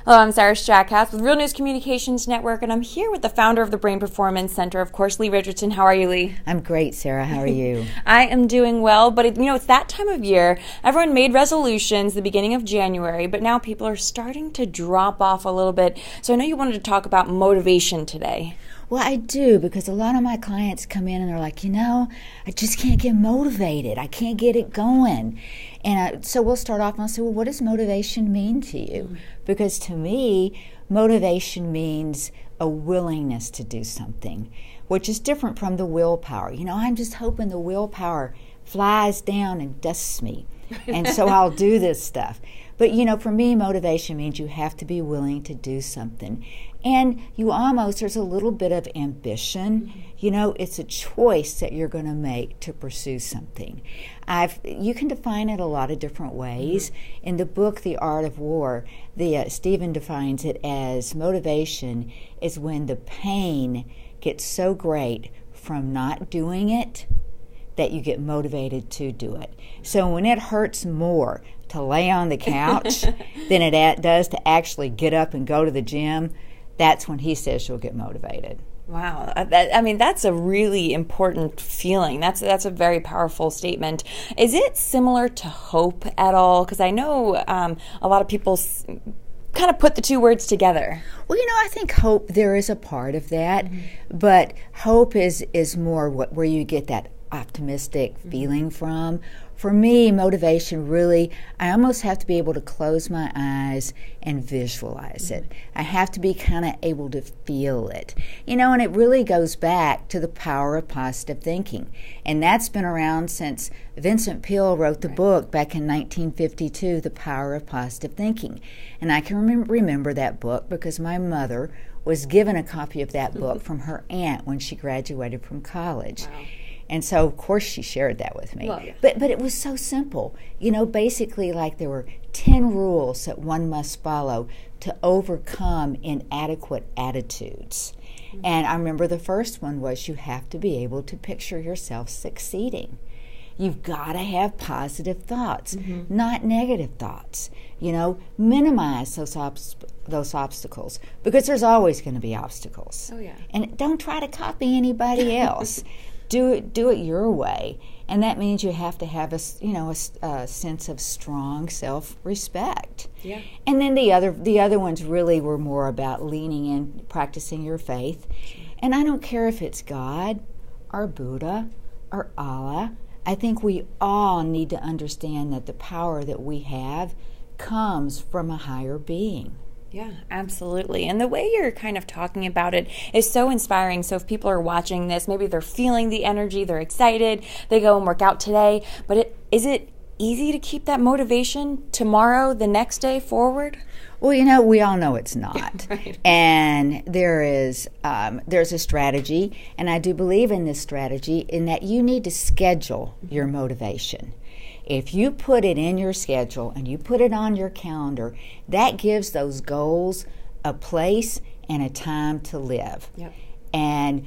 Hello, I'm Sarah Strackhouse with Real News Communications Network, and I'm here with the founder of the Brain Performance Center, of course, Leigh Richardson. How are you, Leigh? I'm great, Sarah. How are you? I am doing well, but it's that time of year. Everyone made resolutions the beginning of January, but now people are starting to drop off a little bit. So I know you wanted to talk about motivation today. Well, I do, because a lot of my clients come in and they're like, I just can't get motivated. I can't get it going. And so we'll start off and I'll say, well, what does motivation mean to you? Because to me, motivation means a willingness to do something, which is different from the willpower. I'm just hoping the willpower flies down and dusts me. And so I'll do this stuff. But, for me, motivation means you have to be willing to do something. And there's a little bit of ambition. It's a choice that you're going to make to pursue something. You can define it a lot of different ways. In the book, The Art of War, Stephen defines it as motivation is when the pain gets so great from not doing it that you get motivated to do it. So when it hurts more to lay on the couch than it does to actually get up and go to the gym, that's when he says you'll get motivated. Wow. That's a really important feeling. That's a very powerful statement. Is it similar to hope at all? Because I know a lot of people kind of put the two words together. Well, I think hope, there is a part of that, but hope is more where you get that optimistic feeling from. For me, motivation really, I almost have to be able to close my eyes and visualize it. I have to be kind of able to feel it. And it really goes back to the power of positive thinking. And that's been around since Vincent Peale wrote the book back in 1952, The Power of Positive Thinking. And I can remember that book because my mother was given a copy of that book from her aunt when she graduated from college. Wow. And so, of course, she shared that with me. Well, yeah. But it was so simple. Basically like there were 10 rules that one must follow to overcome inadequate attitudes. And I remember the first one was you have to be able to picture yourself succeeding. You've got to have positive thoughts, not negative thoughts. Minimize those obstacles, because there's always going to be obstacles. Oh, yeah. And don't try to copy anybody else. Do it your way, and that means you have to have a sense of strong self-respect. Yeah. And then the other ones really were more about leaning in, practicing your faith. And I don't care if it's God or Buddha or Allah. I think we all need to understand that the power that we have comes from a higher being. Yeah, absolutely. And the way you're kind of talking about it is so inspiring. So if people are watching this, maybe they're feeling the energy, they're excited, they go and work out today. But is it easy to keep that motivation tomorrow, the next day forward? Well, we all know it's not. Right. And there's a strategy, and I do believe in this strategy, in that you need to schedule your motivation. If you put it in your schedule and you put it on your calendar, that gives those goals a place and a time to live. Yep. And,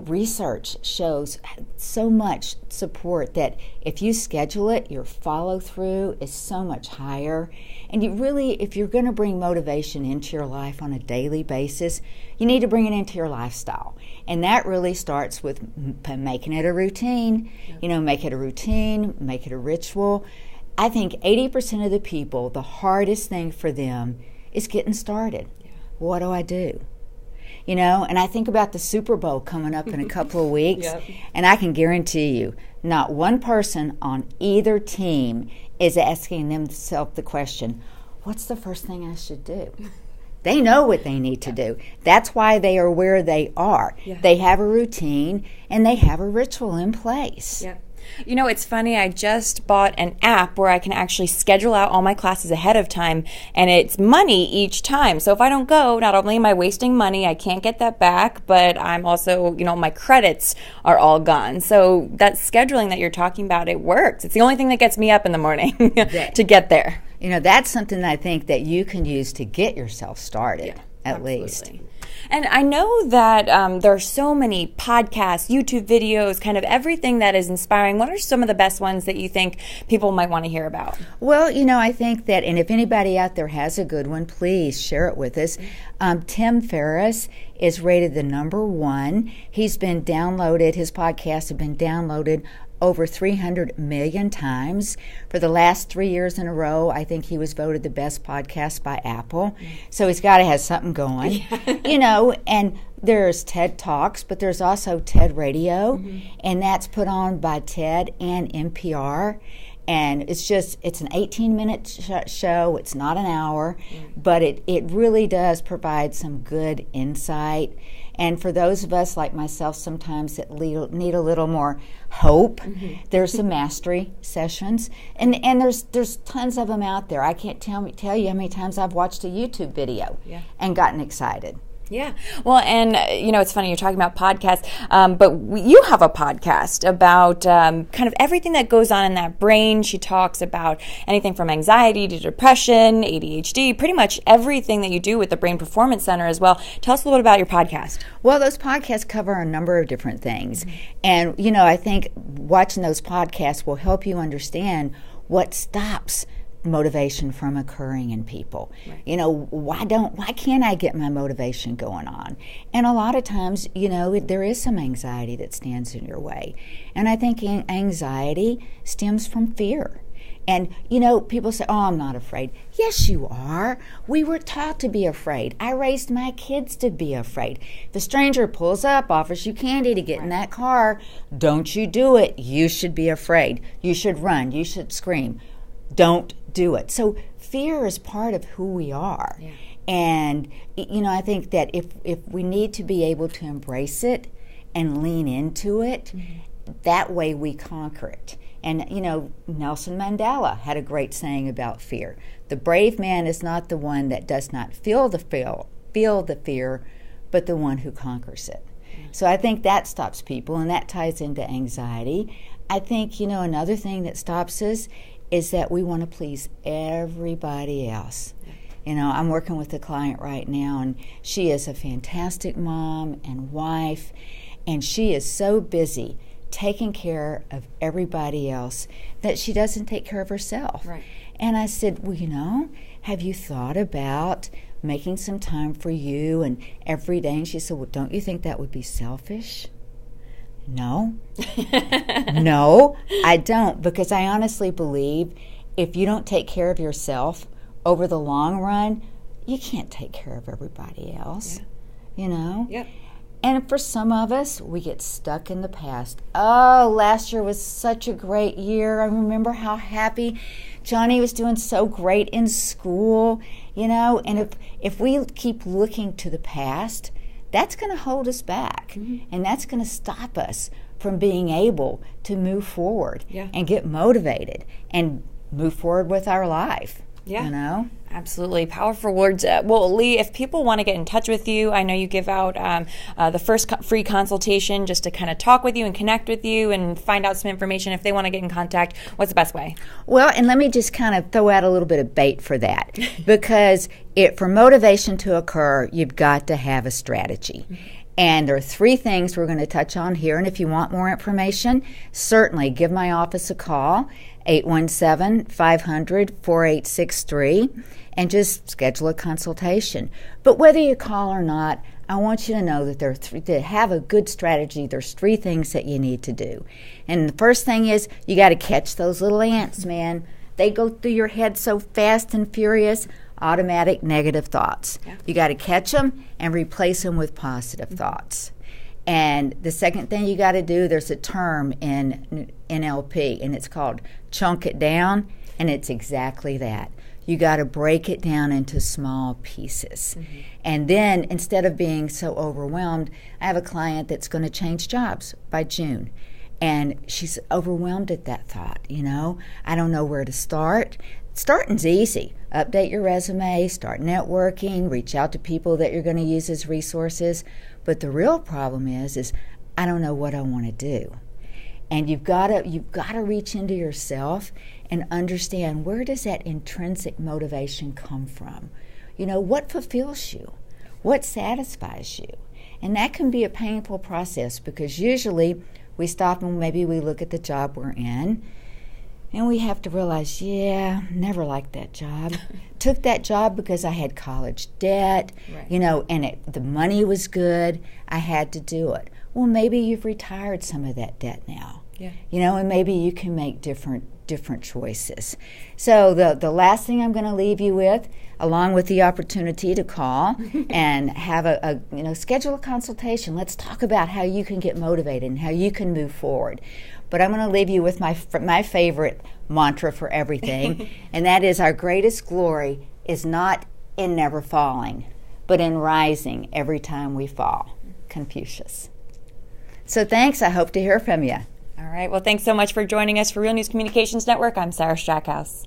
research shows so much support that if you schedule it, your follow-through is so much higher. And if you're going to bring motivation into your life on a daily basis, you need to bring it into your lifestyle. And that really starts with making it a routine. Yep. Make it a routine, make it a ritual. I think 80% of the people, the hardest thing for them is getting started. Yeah. What do I do? And I think about the Super Bowl coming up in a couple of weeks, Yep. And I can guarantee you, not one person on either team is asking themselves the question, what's the first thing I should do? They know what they need to do. That's why they are where they are. Yeah. They have a routine, and they have a ritual in place. Yeah. It's funny, I just bought an app where I can actually schedule out all my classes ahead of time, and it's money each time. So if I don't go, not only am I wasting money, I can't get that back, but I'm also, my credits are all gone. So that scheduling that you're talking about, it works. It's the only thing that gets me up in the morning to get there. That's something that I think that you can use to get yourself started, at least. And I know that there are so many podcasts, YouTube videos, kind of everything that is inspiring. What are some of the best ones that you think people might want to hear about? Well, I think that, and if anybody out there has a good one, please share it with us. Tim Ferriss is rated the #1. He's been downloaded, his podcasts have been downloaded over 300 million times. For the last 3 years in a row, I think he was voted the best podcast by Apple. So he's got to have something going, and there's TED Talks, but there's also TED Radio, and that's put on by TED and NPR. And it's an 18-minute show. It's not an hour, but it really does provide some good insight. And for those of us like myself sometimes that need a little more hope, there's some mastery sessions. And there's tons of them out there. I can't tell you how many times I've watched a YouTube video and gotten excited. Yeah. Well, and, it's funny you're talking about podcasts, but you have a podcast about kind of everything that goes on in that brain. She talks about anything from anxiety to depression, ADHD, pretty much everything that you do with the Brain Performance Center as well. Tell us a little bit about your podcast. Well, those podcasts cover a number of different things. And, I think watching those podcasts will help you understand what stops motivation from occurring in people. Right. Why can't I get my motivation going on? And a lot of times, there is some anxiety that stands in your way. And I think anxiety stems from fear. And, people say, oh, I'm not afraid. Yes, you are. We were taught to be afraid. I raised my kids to be afraid. If a stranger pulls up, offers you candy to get in that car, don't you do it. You should be afraid. You should run. You should scream. Don't do it. So fear is part of who we are. Yeah. And, I think that if we need to be able to embrace it and lean into it, that way we conquer it. And, Nelson Mandela had a great saying about fear. The brave man is not the one that does not feel the fear, but the one who conquers it. So I think that stops people, and that ties into anxiety. I think, another thing that stops us is that we want to please everybody else. I'm working with a client right now, and she is a fantastic mom and wife, and she is so busy taking care of everybody else that she doesn't take care of herself. Right. And I said, well, have you thought about making some time for you and every day? And she said, well, don't you think that would be selfish? No. No, I don't, because I honestly believe if you don't take care of yourself over the long run, you can't take care of everybody else, Yep. And for some of us, we get stuck in the past. Oh, last year was such a great year. I remember how happy Johnny was doing so great in school, and if we keep looking to the past, that's going to hold us back, and that's going to stop us from being able to move forward and get motivated and move forward with our life. Yeah. Absolutely. Powerful words. Well, Leigh, if people want to get in touch with you, I know you give out the first free consultation just to kind of talk with you and connect with you and find out some information. If they want to get in contact, what's the best way? Well, and let me just kind of throw out a little bit of bait for that because for motivation to occur, you've got to have a strategy. And there are 3 things we're going to touch on here. And if you want more information, certainly give my office a call, 817-500-4863, and just schedule a consultation. But whether you call or not, I want you to know that to have a good strategy, there's 3 things that you need to do. And the first thing is you got to catch those little ants, man. They go through your head so fast and furious. Automatic negative thoughts. Yeah. You got to catch them and replace them with positive thoughts. And the second thing you got to do, there's a term in NLP, and it's called chunk it down, and it's exactly that. You got to break it down into small pieces. And then instead of being so overwhelmed, I have a client that's going to change jobs by June. And she's overwhelmed at that thought, I don't know where to start. Starting's easy. Update your resume, start networking, reach out to people that you're going to use as resources. But the real problem is I don't know what I want to do. And you've got to reach into yourself and understand, where does that intrinsic motivation come from? What fulfills you? What satisfies you? And that can be a painful process because usually we stop and maybe we look at the job we're in and we have to realize, yeah, never liked that job. Took that job because I had college debt, right. And the money was good. I had to do it. Well, maybe you've retired some of that debt now. Yeah. And maybe you can make different choices. So the last thing I'm going to leave you with, along with the opportunity to call and have a schedule a consultation. Let's talk about how you can get motivated and how you can move forward. But I'm going to leave you with my favorite mantra for everything, and that is our greatest glory is not in never falling, but in rising every time we fall. Confucius. So thanks. I hope to hear from you. All right. Well, thanks so much for joining us for Real News Communications Network. I'm Sarah Strackhouse.